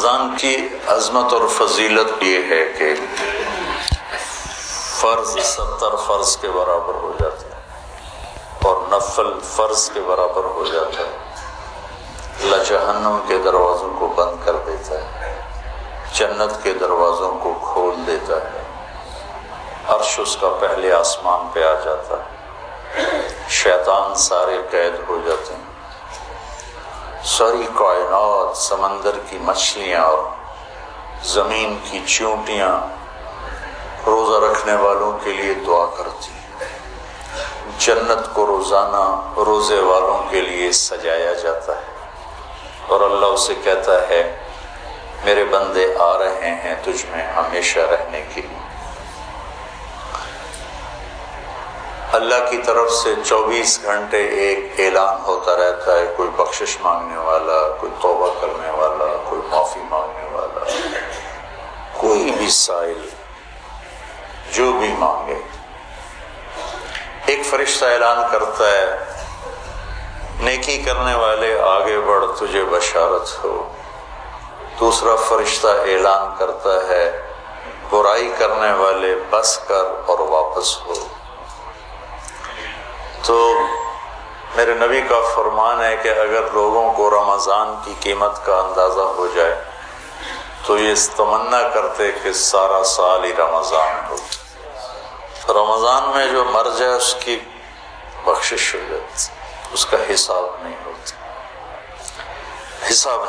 رمضان کی عظمت اور فضیلت یہ ہے کہ فرض 70 فرض کے برابر ہو جاتا ہے اور نفل فرض کے برابر ہو جاتا ہے۔ اللہ جہنم کے دروازوں کو بند کر دیتا ہے، جنت کے دروازوں کو کھول دیتا ہے، عرش اس کا پہلے آسمان پہ آ جاتا ہے، شیطان سارے قید ہو جاتے ہیں، ساری کائنات، سمندر کی مچھلیاں اور زمین کی چیونٹیاں روزہ رکھنے والوں کے لیے دعا کرتی ہیں، جنت کو روزانہ روزے والوں کے لیے سجایا جاتا ہے اور اللہ اسے کہتا ہے میرے بندے آ رہے ہیں تجھ میں ہمیشہ رہنے کے لیے۔ اللہ کی طرف سے 24 گھنٹے ایک اعلان ہوتا رہتا ہے، کوئی بخشش مانگنے والا، کوئی توبہ کرنے والا، کوئی معافی مانگنے والا، کوئی بھی سائل جو بھی مانگے۔ ایک فرشتہ اعلان کرتا ہے نیکی کرنے والے آگے بڑھ تجھے بشارت ہو، دوسرا فرشتہ اعلان کرتا ہے برائی کرنے والے بس کر اور واپس ہو۔ تو میرے نبی کا فرمان ہے کہ اگر لوگوں کو رمضان کی قیمت کا اندازہ ہو جائے تو یہ تمنا کرتے کہ سارا سال ہی رمضان ہو، رمضان میں جو مر جائے اس کی بخشش ہو جاتی، اس کا حساب نہیں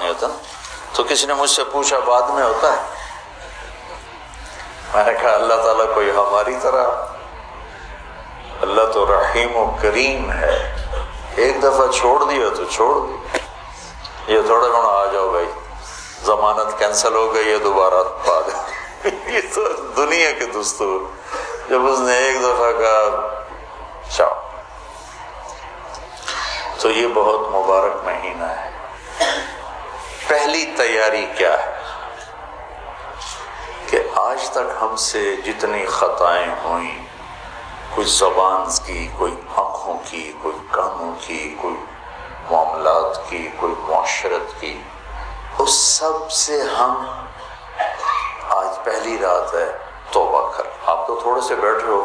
ہوتا نا۔ تو کسی نے مجھ سے پوچھا بعد میں ہوتا ہے؟ میں نے کہا اللہ تعالیٰ کوئی ہماری طرح، اللہ تو رحیم و کریم ہے، ایک دفعہ چھوڑ دیا تو چھوڑ دیا، یہ تھوڑا گھوڑا آ جاؤ بھائی ضمانت کینسل ہو گئی ہے دوبارہ پا دے، یہ تو دنیا کے دستور، جب اس نے ایک دفعہ کہا چاؤ۔ تو یہ بہت مبارک مہینہ ہے۔ پہلی تیاری کیا ہے کہ آج تک ہم سے جتنی خطائیں ہوئیں، کوئی زبان کی، کوئی آنکھوں کی، کوئی کانوں کی، کوئی معاملات کی، کوئی معاشرت کی، اس سب سے ہم آج پہلی رات ہے توبہ کر۔ آپ تو تھوڑے سے بیٹھے ہو،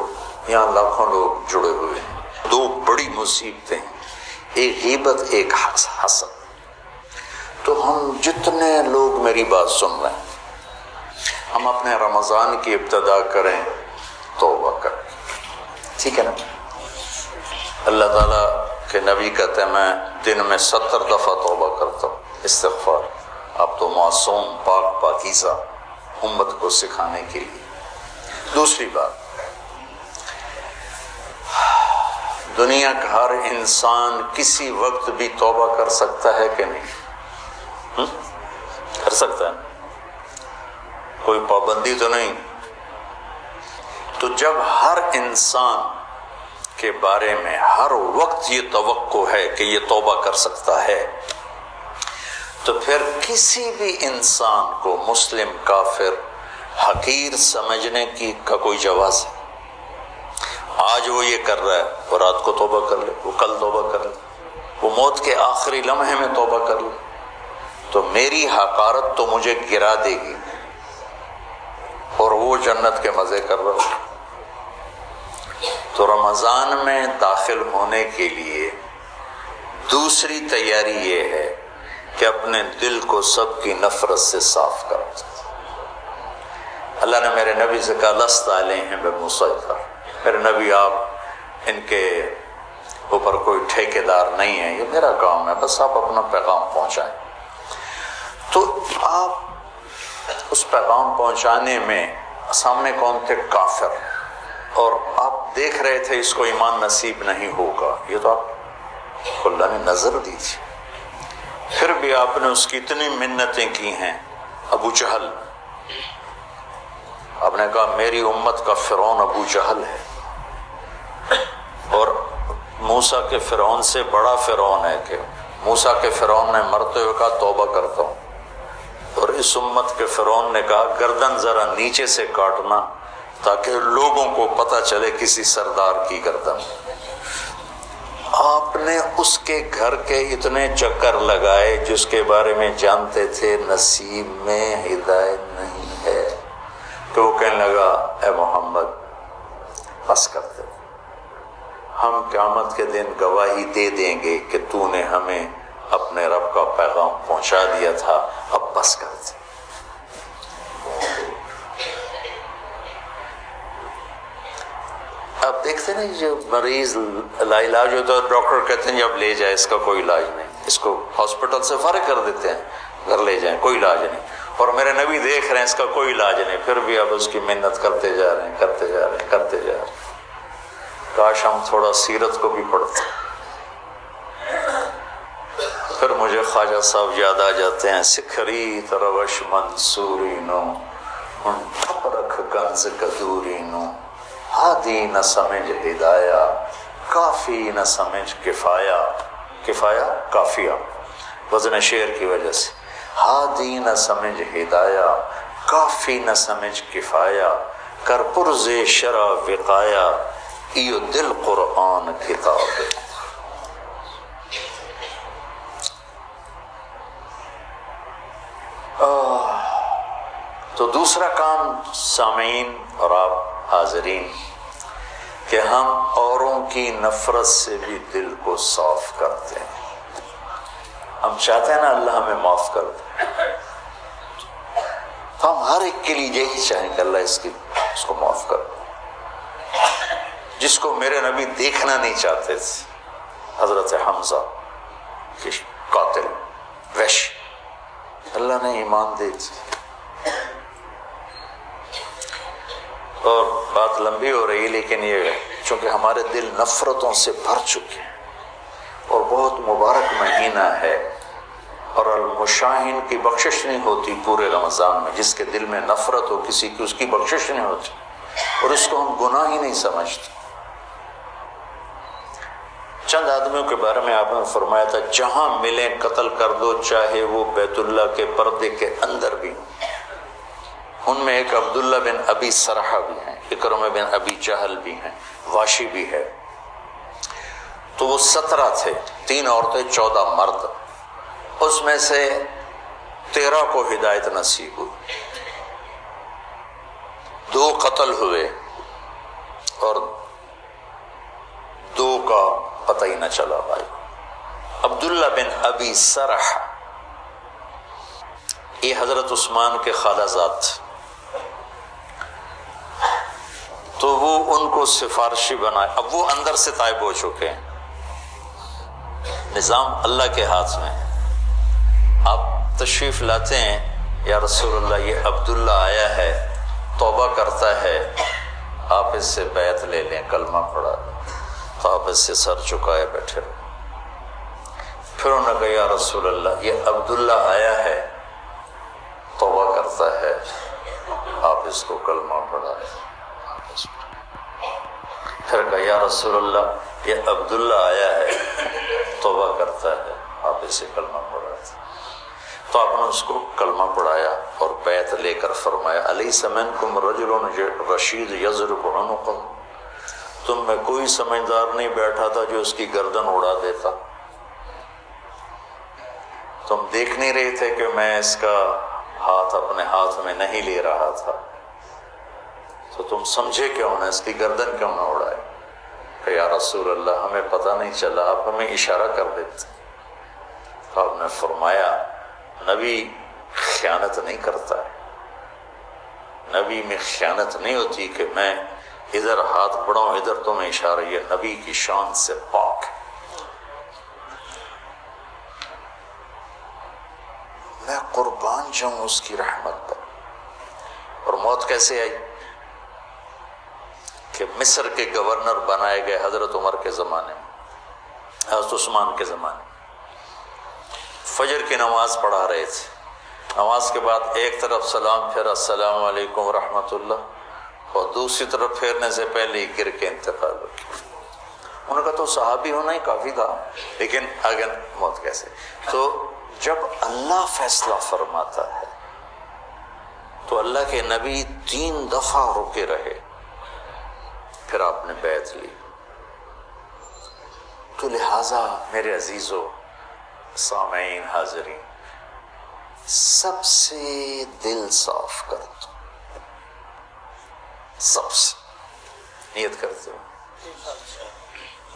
یہاں لاکھوں لوگ جڑے ہوئے ہیں۔ دو بڑی مصیبتیں، ایک غیبت، ایک حسد۔ تو ہم جتنے لوگ میری بات سن رہے ہیں، ہم اپنے رمضان کی ابتدا کریں توبہ کر، ٹھیک ہے نا؟ اللہ تعالیٰ کے نبی کہتے ہیں میں دن میں 70 دفعہ توبہ کرتا ہوں، استغفار۔ اب تو معصوم پاک پاکیزہ امت کو سکھانے کے لیے۔ دوسری بات، دنیا کا ہر انسان کسی وقت بھی توبہ کر سکتا ہے کہ نہیں؟ کر سکتا ہے، کوئی پابندی تو نہیں۔ تو جب ہر انسان کے بارے میں ہر وقت یہ توقع ہے کہ یہ توبہ کر سکتا ہے، تو پھر کسی بھی انسان کو مسلم، کافر، حقیر سمجھنے کا کوئی جواز ہے؟ آج وہ یہ کر رہا ہے وہ رات کو توبہ کر لے، وہ کل توبہ کر لے، وہ موت کے آخری لمحے میں توبہ کر لے، تو میری حقارت تو مجھے گرا دے گی اور وہ جنت کے مزے کر رہا ہو۔ تو رمضان میں داخل ہونے کے لیے دوسری تیاری یہ ہے کہ اپنے دل کو سب کی نفرت سے صاف کرو۔ اللہ نے میرے نبی سے کہا لست علیہم بمسیطر، میرے نبی آپ ان کے اوپر کوئی ٹھیکیدار نہیں ہے، یہ میرا کام ہے، بس آپ اپنا پیغام پہنچائیں۔ تو آپ اس پیغام پہنچانے میں سامنے کون تھے؟ کافر، اور آپ دیکھ رہے تھے اس کو ایمان نصیب نہیں ہوگا، یہ تو آپ کو اللہ نے نظر دی تھی، پھر بھی آپ نے اس کی اتنی منتیں کی ہیں۔ ابو جہل، آپ نے کہا میری امت کا فرعون ابو جہل ہے، اور موسیٰ کے فرعون سے بڑا فرعون ہے کہ موسیٰ کے فرعون نے مرتے ہوئے کہا توبہ کرتا ہوں، اور اس امت کے فرعون نے کہا گردن ذرا نیچے سے کاٹنا تاکہ لوگوں کو پتہ چلے کسی سردار کی گردن۔ آپ نے اس کے گھر کے اتنے چکر لگائے جس کے بارے میں جانتے تھے نصیب میں ہدایت نہیں ہے، کہ وہ کہنے لگا اے محمد بس کرتے، ہم قیامت کے دن گواہی دے دیں گے کہ تو نے ہمیں اپنے رب کا پیغام پہنچا دیا تھا، اب بس کرتے۔ اب دیکھتے نا جو مریض لاعلاج ہوتا ہے ڈاکٹر کہتے ہیں اب لے جائے، اس کا کوئی علاج نہیں، اس کو ہاسپٹل سے فارغ کر دیتے ہیں، گھر لے جائیں، کوئی علاج نہیں، اور میرے نبی دیکھ رہے ہیں اس کا کوئی علاج نہیں، پھر بھی اب اس کی محنت کرتے جا رہے ہیں، کرتے جا رہے ہیں، کرتے جا رہے ہیں۔ کاش ہم تھوڑا سیرت کو بھی پڑھتے۔ پھر مجھے خواجہ صاحب یاد آ جاتے ہیں، سکھری تروش منصوری نو ٹھپ رکھ گنز کدوری نو، ہادی نہ سمجھ ہدایہ کافی نہ سمجھ کفایہ، کفایہ کافیہ وزن شعر کی وجہ سے، ہادی نہ سمجھ ہدایہ کافی نہ سمجھ کفایہ، کر پرز شرع وقایا ایو دل قرآن کتاب۔ تو دوسرا کام سامعین اور آپ حاضرین کہ ہم اوروں کی نفرت سے بھی دل کو صاف کرتے ہیں۔ ہم چاہتے ہیں نا اللہ ہمیں معاف کر دے، تو ہم ہر ایک کے لیے یہی چاہیں کہ اللہ اس کو معاف کر دے۔ جس کو میرے نبی دیکھنا نہیں چاہتے تھے، حضرت حمزہ کے قاتل وحش، اللہ نے ایمان دے دی۔ اور بات لمبی ہو رہی لیکن یہ چونکہ ہمارے دل نفرتوں سے بھر چکے ہیں، اور بہت مبارک مہینہ ہے، اور المشاہین کی بخشش نہیں ہوتی پورے رمضان میں، جس کے دل میں نفرت ہو کسی کی اس کی بخشش نہیں ہوتی، اور اس کو ہم گناہ ہی نہیں سمجھتے۔ چند آدمیوں کے بارے میں آپ نے فرمایا تھا جہاں ملیں قتل کر دو، چاہے وہ بیت اللہ کے پردے کے اندر بھی ہوں۔ ان میں ایک عبداللہ بن ابی سرحہ بھی ہیں، اکرمہ بن ابی جہل بھی ہیں، واشی بھی ہے۔ تو وہ 17 تھے، 3 عورتیں 14 مرد، اس میں سے 13 کو ہدایت نصیب ہوئی، 2 قتل ہوئے اور 2 کا پتہ ہی نہ چلا بھائی۔ عبداللہ بن ابی سرحہ یہ حضرت عثمان کے خالہ زاد تھے، تو وہ ان کو سفارشی بنائے۔ اب وہ اندر سے طائب ہو چکے ہیں، نظام اللہ کے ہاتھ میں ہے۔ آپ تشریف لاتے ہیں، یا رسول اللہ یہ عبداللہ آیا ہے، توبہ کرتا ہے، آپ اس سے بیعت لے لیں، کلمہ پڑھا لیں، تو آپ اس سے سر چکائے بیٹھے رہے۔ پھر انہوں نے کہا یا رسول اللہ یہ عبداللہ آیا ہے، توبہ کرتا ہے، آپ اس کو کلمہ پڑھا لیں۔ پھر کہا یا رسول اللہ یہ عبداللہ آیا ہے، توبہ کرتا ہے، آپ اسے کلمہ پڑھا دیں۔ تو آپ نے اس کو کلمہ پڑھایا اور بیعت لے کر فرمایا الیس منکم رجل رشید یضرب عنقہ، تم میں کوئی سمجھدار نہیں بیٹھا تھا جو اس کی گردن اڑا دیتا؟ تم دیکھ نہیں رہے تھے کہ میں اس کا ہاتھ اپنے ہاتھ میں نہیں لے رہا تھا، تو تم سمجھے کیوں نہ، اس کی گردن کیوں نہ اڑائے؟ کہ یا رسول اللہ ہمیں پتہ نہیں چلا، آپ ہمیں اشارہ کر دیتے۔ تو آپ نے فرمایا نبی خیانت نہیں کرتا ہے، نبی میں خیانت نہیں ہوتی کہ میں ادھر ہاتھ بڑھاؤں ادھر تمہیں اشارہ، یہ نبی کی شان سے پاک ہے۔ میں قربان جاؤں اس کی رحمت پر۔ اور موت کیسے آئی؟ کہ مصر کے گورنر بنائے گئے حضرت عمر کے زمانے میں، حضرت عثمان کے زمانے میں۔ فجر کی نماز پڑھا رہے تھے، نماز کے بعد ایک طرف سلام پھیرا السلام علیکم ورحمۃ اللہ، اور دوسری طرف پھیرنے سے پہلے ہی گر کے انتقال ہو گیا۔ انہوں نے کہا تو صحابی ہونا ہی کافی تھا، لیکن اگر موت کیسے؟ تو جب اللہ فیصلہ فرماتا ہے تو اللہ کے نبی 3 دفعہ رکے رہے، پھر آپ نے بیعت لی۔ تو لہٰذا میرے عزیزو، سامعین، حاضرین، سب سے دل صاف کر دو، سب سے نیت کرتے ہو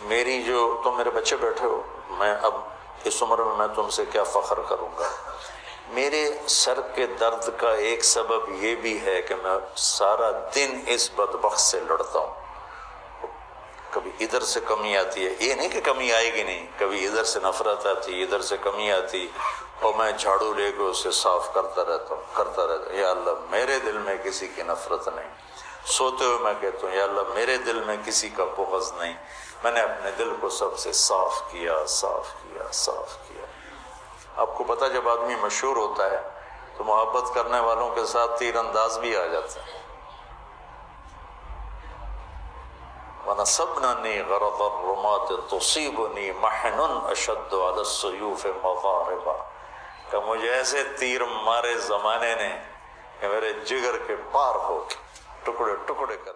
میری جو تم میرے بچے بیٹھے ہو، میں اب اس عمر میں تم سے کیا فخر کروں گا، میرے سر کے درد کا ایک سبب یہ بھی ہے کہ میں سارا دن اس بدبخت سے لڑتا ہوں. کبھی ادھر سے کمی آتی ہے، یہ نہیں کہ کمی آئے گی نہیں، کبھی ادھر سے نفرت آتی، ادھر سے کمی آتی، اور میں جھاڑو لے کے اسے صاف کرتا رہتا ہوں. یا اللہ میرے دل میں کسی کی نفرت نہیں. سوتے ہوئے میں کہتا ہوں یا اللہ میرے دل میں کسی کا بغض نہیں. میں نے اپنے دل کو سب سے صاف کیا، صاف کیا، صاف کیا. آپ کو پتہ جب آدمی مشہور ہوتا ہے تو محبت کرنے والوں کے ساتھ تیر انداز بھی آ جاتا ہے. وَنَصَبْنَنِي غَرَضَ الرُّمَاةِ تُصِيبُنِي مَحْنٌ أَشَدُّ عَلَى السُّيُوفِ مَضَارِبًا، کہ مجھے ایسے تیر مارے زمانے نے کہ میرے جگر کے پار ہو کے ٹکڑے ٹکڑے کر